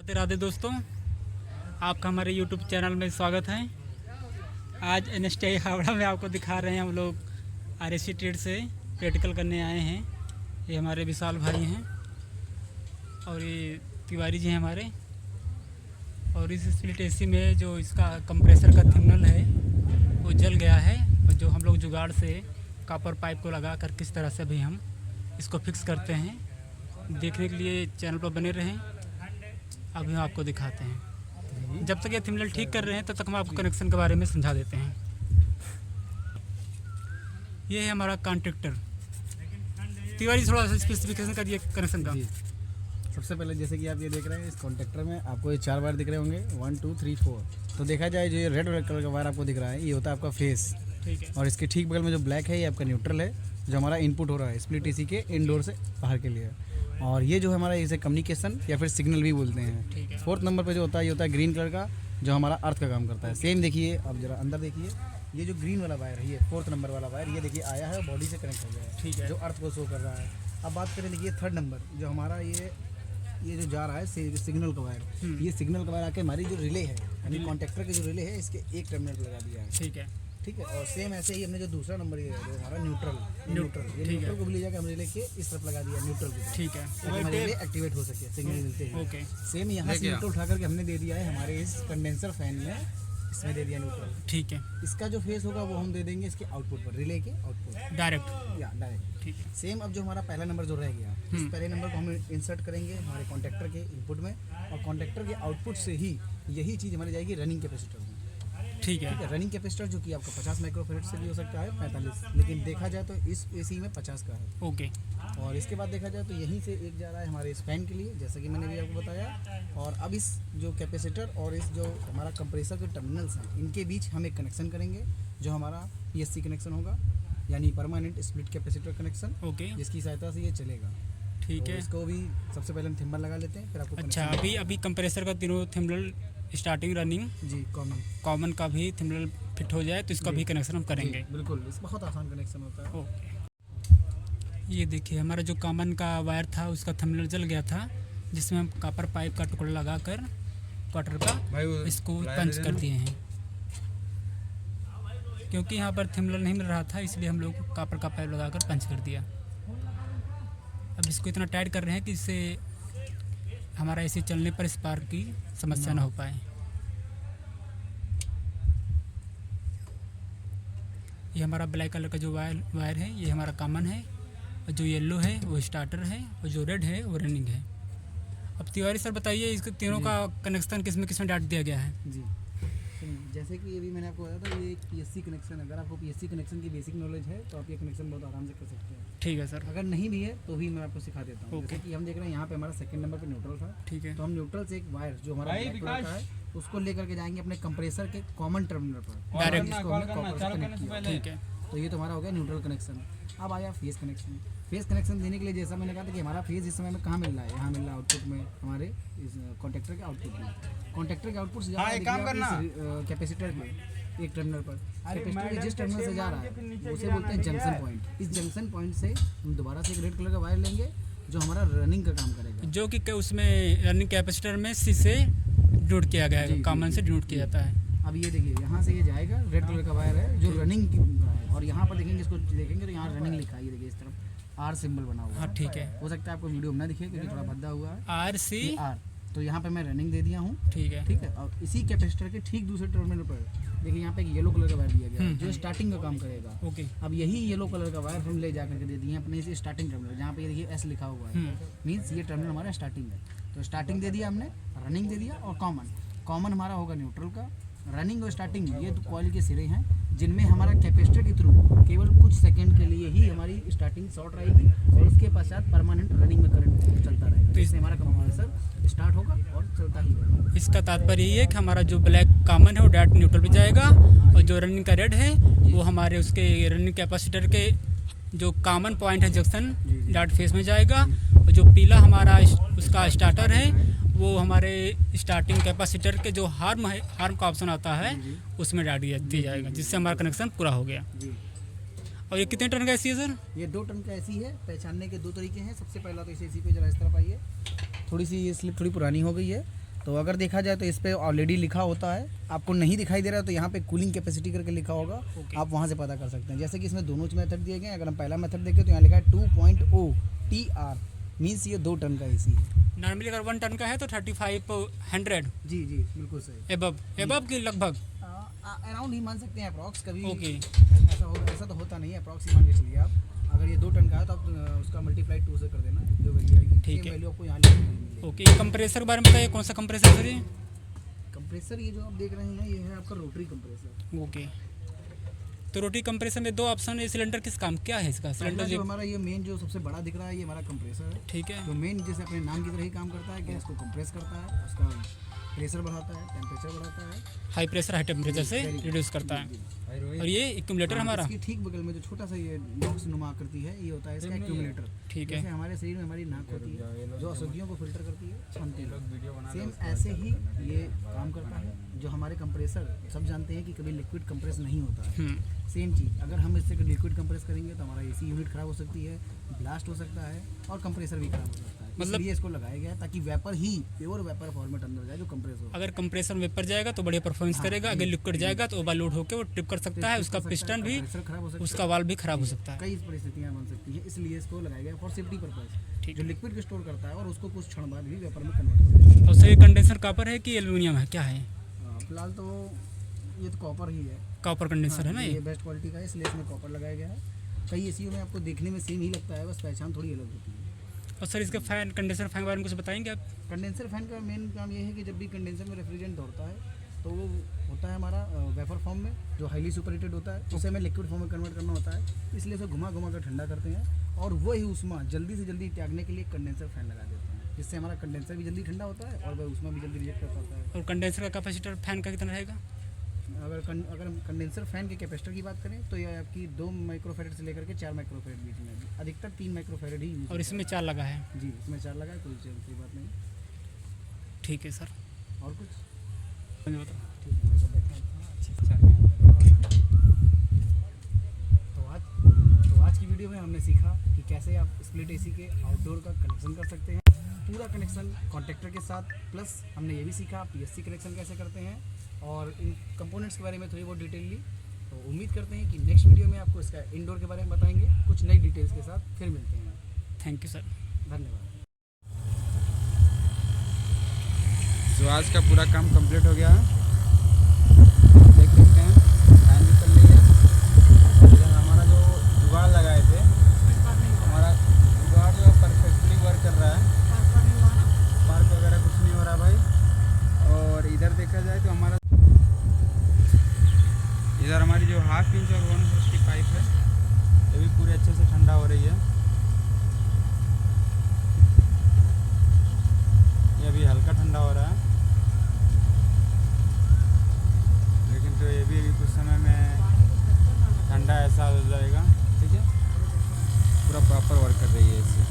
राधे राधे दोस्तों, आपका हमारे YouTube चैनल में स्वागत है। आज NSTI हावड़ा में आपको दिखा रहे हैं हम लोग RSC ट्रेड से प्रैक्टिकल करने आए हैं। ये हमारे विशाल भाई हैं और ये तिवारी जी हैं हमारे। और इस स्प्लिट AC में जो इसका कंप्रेसर का थिनल है वो जल गया है, और जो हम लोग जुगाड़ से कॉपर पाइप को लगा कर किस तरह से भी हम इसको फिक्स करते हैं, देखने के लिए चैनल पर बने रहें। अभी हम आपको दिखाते हैं। जब तक ये थिनल ठीक कर रहे हैं तब तक हम आपको कनेक्शन के बारे में समझा देते हैं। ये है हमारा कॉन्ट्रैक्टर। तिवारी थोड़ा सा स्पेसिफिकेशन करिए कनेक्शन का। सबसे पहले जैसे कि आप ये देख रहे हैं, इस कॉन्ट्रैक्टर में आपको ये 4 वायर दिख रहे होंगे, 1 2 3 4। तो देखा जाए जो ये रेड कलर का वायर आपको दिख रहा है, ये होता है आपका फेस। ठीक है। और इसके ठीक बगल में जो ब्लैक है, ये आपका न्यूट्रल है, जो हमारा इनपुट हो रहा है स्प्लिट AC के इनडोर से बाहर के लिए। और ये जो हमारा इसे कम्युनिकेशन या फिर सिग्नल भी बोलते हैं। ठीक है। 4th नंबर पे जो होता है, ये होता है ग्रीन कलर का, जो हमारा अर्थ का काम करता है। सेम देखिए, अब जरा अंदर देखिए, ये जो ग्रीन वाला वायर है, ये 4th नंबर वाला वायर, ये देखिए आया है, बॉडी से कनेक्ट हो गया है। ठीक है। जो अर्थ को शो कर रहा है। अब बात करें, देखिए 3rd नंबर जो हमारा ये जो जा रहा है सिग्नल का वायर, ये सिग्नल का वायर आके हमारी जो रिले है, यानी कॉन्ट्रैक्टर के जो रिले है, इसके एक टर्मिनल पे लगा दिया है। ठीक है। ठीक है। और सेम ऐसे ही हमने जो दूसरा नंबर ये है, जो हमारा न्यूट्रल ये न्यूट्रल को भी ले जाकर हम रिले के इस तरफ लगा दिया, न्यूट्रल की तरफ। ठीक है। ताकि हमारे रिले एक्टिवेट हो सके सिग्नल मिलते हैं। ओके। सेम यहाँ से न्यूट्रल उठा करके हमने दे दिया है हमारे इस कंडेंसर फैन में, इसमें दे दिया न्यूट्रल। ठीक है। इसका जो फेस होगा वो हम दे देंगे इसके आउटपुट पर, रिले के आउटपुट डायरेक्ट। या डायरेक्ट। ठीक है। सेम अब जो हमारा पहला नंबर जो रह गया, इस पहले नंबर को हम इंसर्ट करेंगे हमारे कॉन्ट्रैक्टर के इनपुट में, और कॉन्ट्रैक्टर के आउटपुट से ही यही चीज़ हमारी जाएगी रनिंग कैपेसिटर में। ठीक है। ठीक है। रनिंग कैपेसिटर जो कि आपका 50 माइक्रोफेरेड से भी हो सकता है, 45, लेकिन देखा जाए तो इस AC में 50 का है। ओके। और इसके बाद देखा जाए तो यहीं से एक जा रहा है हमारे इस फैन के लिए, जैसा कि मैंने भी आपको बताया। और अब इस जो कैपेसिटर और इस जो हमारा कंप्रेसर के टर्मिनल्स हैं, इनके बीच हम एक कनेक्शन करेंगे, जो हमारा PSC कनेक्शन होगा, यानी permanent split capacitor connection. Okay. जिसकी सहायता से ये चलेगा। ठीक तो है। इसको भी सबसे पहले हम थिम्बल लगा लेते हैं, फिर आपको अच्छा, connection अभी कंप्रेसर का तीनों थिम्बल स्टार्टिंग रनिंग जी कॉमन का भी थिम्बल फिट हो जाए तो इसका भी कनेक्शन हम करेंगे। बिल्कुल, इस बहुत आसान कनेक्शन होता है। ओके। ये देखिए, हमारा जो कॉमन का वायर था उसका थंबनेल जल गया था, जिसमें हम कॉपर पाइप का टुकड़ा लगाकर क्वार्टर का इसको पंच कर दिए हैं। क्योंकि यहाँ पर थंबनेल नहीं मिल रहा था, इसलिए हम लोग कॉपर का पाइप लगाकर पंच कर दिया। अब इसको इतना टाइट कर रहे हैं कि इससे हमारा ऐसे चलने पर स्पार्क की समस्या ना हो पाए। ये हमारा ब्लैक कलर का जो वायर है, ये हमारा कॉमन है, और जो येलो है वो स्टार्टर है, और जो रेड है वो रनिंग है। अब तिवारी सर बताइए, इसके तीनों का कनेक्शन किसमें डाल दिया गया है? जी, जैसे कि अभी मैंने आपको बताया था, ये एक PSC कनेक्शन। अगर आपको PSC कनेक्शन की बेसिक नॉलेज है तो आप ये कनेक्शन बहुत आराम से कर सकते हैं। ठीक है सर। अगर नहीं भी है तो भी मैं आपको सिखा देता हूँ। जैसे कि हम देख रहे हैं यहाँ पे हमारा 2nd नंबर पे न्यूट्रल था। ठीक है। तो हम न्यूट्रल से एक वायर जो हमारा ब्लैक कलर का है, उसको लेकर के जाएंगे अपने कंप्रेसर के कॉमन टर्मिनल पर डायरेक्ट। इसको हमने कॉपर से कनेक्ट किया। ठीक है। तो ये तो हमारा हो गया न्यूट्रल कनेक्शन। अब आया फेस कनेक्शन। फेस कनेक्शन देने के लिए जैसा मैंने कहा था कि हमारा फेस इस समय में कहाँ मिल रहा है, यहाँ मिल रहा है आउटपुट में, हमारे इस कॉन्ट्रैक्टर के आउटपुट में। कॉन्ट्रैक्टर के आउटपुट से जा रहा है कैपेसिटर में एक टर्मिनल पर। कैपेसिटर के जिस टर्मिनल से जा रहा है उसे बोलते हैं जंक्शन पॉइंट। इस जंक्शन पॉइंट से हम दोबारा से एक रेड कलर का वायर लेंगे, जो हमारा रनिंग का काम करेगा, जो कि उसमें रनिंग कैपेसिटर में C से जोड़ किया गया है, कॉमन से जोड़ किया जाता है। अब ये देखिए, यहाँ से ये जाएगा, रेड कलर का वायर है जो रनिंग का है, और यहाँ पर देखेंगे, इसको देखेंगे तो यहाँ रनिंग लिखा है, ये देखिए इस तरफ R सिंबल बना हुआ है। हाँ, ठीक है। हो सकता है आपको वीडियो में ना दिखे क्योंकि थोड़ा भद्दा हुआ है। RC। तो यहाँ पे मैं रनिंग दे दिया हूँ। ठीक है। ठीक है। और इसी कैपेसिटर के ठीक दूसरे टर्मिनल पर देखिए, यहाँ पे एक येलो कलर का वायर दिया गया है, जो स्टार्टिंग का काम करेगा। ओके। अब यही येलो कलर का वायर हम ले जा करके दे दिए अपने इस स्टार्टिंग टर्मिनल, जहाँ पे ये देखिए S लिखा हुआ है, मीन्स ये टर्मिनल हमारा स्टार्टिंग है। तो स्टार्टिंग दे दिया हमने, रनिंग दे दिया, और कॉमन हमारा होगा न्यूट्रल का। रनिंग और स्टार्टिंग ये तो कॉइल के सिरे हैं, जिनमें हमारा कैपेसिटर के थ्रू केवल कुछ सेकंड के लिए ही हमारी स्टार्टिंग शॉर्ट रहेगी, और उसके पश्चात परमानेंट रनिंग में करंट चलता रहेगा। तो इससे हमारा कंप्रेसर स्टार्ट होगा और चलता ही रहेगा। इसका तात्पर्य ये है कि हमारा जो ब्लैक कॉमन है वो डायरेक्ट न्यूट्रल पे जाएगा, और जो रनिंग का रेड है वो हमारे उसके रनिंग कैपेसिटर के जो कॉमन पॉइंट है जंक्शन डायरेक्ट फेस में जाएगा, और जो पीला हमारा उसका स्टार्टर है वो हमारे स्टार्टिंग कैपेसिटर के जो हार्म का ऑप्शन आता है उसमें डाल दिया जाएगा, जिससे हमारा कनेक्शन पूरा हो गया। और ये कितने टन का AC है सर? ये 2 टन का AC है। पहचानने के 2 तरीके हैं। सबसे पहला तो इस AC पे जरा इस तरफ आइए, थोड़ी सी ये स्लिप थोड़ी पुरानी हो गई है, तो अगर देखा जाए तो इस पे ऑलरेडी लिखा होता है, आपको नहीं दिखाई दे रहा है तो यहाँ पे कूलिंग कैपेसिटी करके लिखा होगा, आप वहाँ से पता कर सकते हैं। जैसे कि इसमें दोनों मेथड दिए गए हैं। अगर हम पहला मेथड देखें तो यहाँ लिखा है 2.0 TR, मीन्स ये 2 टन का एसी है। नॉर्मली अगर 1 टन का है तो 3500 जी जी बिल्कुल सही। एबव की लगभग अराउंड ही मान सकते हैं अप्रॉक्स, कभी ओके। ऐसा तो होता नहीं है, अप्रॉक्स ही मान के चलिए आप। अगर ये 2 टन का है तो आप उसका मल्टीप्लाई 2 से कर देना, जो वैल्यू आएगी ठीक है। वैल्यू आपको यहाँ मिलेगी। ओके, ये कंप्रेसर के बारे में बताइए, कौन सा कंप्रेसर सर ये? कंप्रेसर ये जो आप देख रहे हैं ये है आपका रोटरी कंप्रेसर। ओके, तो रोटी कंप्रेसर में 2 ऑप्शन है। सिलेंडर किस काम क्या है इसका? सिलेंडर जो हमारा ये मेन जो सबसे बड़ा दिख रहा है ये हमारा कंप्रेसर है। ठीक है, जो मेन जैसे अपने नाम की तरह ही काम करता है, गैस को कंप्रेस करता है, उसका प्रेशर बढ़ाता है, टेम्परेचर बढ़ाता है, हाई प्रेशर हाई टेम्परेचर से रिड्यूस करता है। और ये एक्यूमुलेटर हमारा इसकी ठीक बगल में जो छोटा सा ये बॉक्स नुमा आकृति है, ये होता है इसका एक्यूमुलेटर। ठीक है। जैसे हमारे शरीर में हमारी नाक होती है जो अशुद्धियों को फिल्टर करती है, छानती है, सेम ऐसे ही ये काम करता है। जो हमारे कंप्रेसर सब जानते हैं कि कभी लिक्विड कंप्रेस नहीं होता है, सेम चीज़ अगर हम इससे लिक्विड कंप्रेस करेंगे तो हमारा एसी यूनिट खराब हो सकती है, ब्लास्ट हो सकता है और कंप्रेसर भी खराब हो सकता है। मतलब इसलिए इसको लगाया गया है ताकि वेपर ही प्योर वेपर फॉर्मेट अंदर जाए जो कंप्रेस हो। अगर कंप्रेसर वेपर जाएगा तो बढ़िया परफॉर्मेंस करेगा, अगर लिक्विड जाएगा तो ओवरलोड होकर वो ट्रिप कर सकता है, उसका पिस्टन भी, खराब हो सकता है, उसका वाल्व भी खराब हो सकता है। कई परिस्थितियां बन सकती हैं, इसलिए इसको लगाया गया फॉर सेफ्टी पर्पस। ठीक जो है। लिक्विड को स्टोर करता है और उसको कुछ क्षण बाद भी वेपर में कन्वर्ट कर सकता है। और सर ये कंडेंसर कॉपर है कि एल्यूमिनियम है, क्या है? फिलहाल तो ये तो कॉपर ही है। कॉपर कंडेंसर है ना ये बेस्ट क्वालिटी का है, इसलिए इसमें कॉपर लगाया गया है। कई एसीओ में आपको देखने में सेम ही लगता है, बस पहचान थोड़ी अलग होती है। और सर इसके फैन कंडेंसर फैन के बारे में कुछ बताएंगे आप? कंडेंसर फैन का मेन काम ये है कि जब भी कंडेंसर में रेफ्रिजरेंट दौड़ता है तो वो होता है हमारा वेपर फॉर्म में, जो हाईली सुपरहीटेड होता है, उसे हमें लिक्विड फॉर्म में कन्वर्ट करना होता है। इसलिए उसे घुमा घुमा कर ठंडा करते हैं और वही उष्मा जल्दी से जल्दी त्यागने के लिए कंडेंसर फैन लगा देते हैं, जिससे हमारा कंडेंसर भी जल्दी ठंडा होता है और वह उष्मा भी जल्दी रिजेक्ट कर पाता है। और कंडेंसर का कैपेसिटर फैन का कितना रहेगा? अगर हम कंडेंसर फैन के कैपेसिटर की बात करें तो ये आपकी 2 माइक्रोफेरेड से लेकर के 4 माइक्रोफेरेड बीच में, अधिकतर 3 माइक्रोफेरेड ही यूज। और इसमें 4 लगा है? जी, इसमें 4 लगा है, कोई कोई बात नहीं। ठीक है सर, और कुछ मुझे बताओ। ठीक है, मैं बैठा हूँ। तो आज की वीडियो में हमने सीखा कि कैसे आप स्प्लिट एसी के आउटडोर का कनेक्शन कर सकते हैं, पूरा कनेक्शन कॉन्ट्रैक्टर के साथ। प्लस हमने ये भी सीखा पीएससी कनेक्शन कैसे करते हैं और इन कंपोनेंट्स के बारे में थोड़ी बहुत डिटेल ली। तो उम्मीद करते हैं कि नेक्स्ट वीडियो में आपको इसका इंडोर के बारे में बताएंगे, कुछ नई डिटेल्स के साथ फिर मिलते हैं। थैंक यू सर, धन्यवाद। तो आज का पूरा काम कंप्लीट हो गया है, देख सकते हैं फैन भी चल रही है। इधर हमारा जो जुगाड़ लगाए थे, हमारा जुगाड़ जो परफेक्टली वर्क कर रहा है, स्पार्क वगैरह कुछ नहीं हो रहा भाई। और इधर देखा जाए तो हमारा इधर हमारी जो 1/2 इंच और 1 इंच की पाइप है ये भी पूरी अच्छे से ठंडा हो रही है। ये अभी हल्का ठंडा हो रहा है, लेकिन तो ये भी कुछ समय में ठंडा ऐसा हो जाएगा। ठीक है, पूरा प्रॉपर वर्क कर रही है इससे।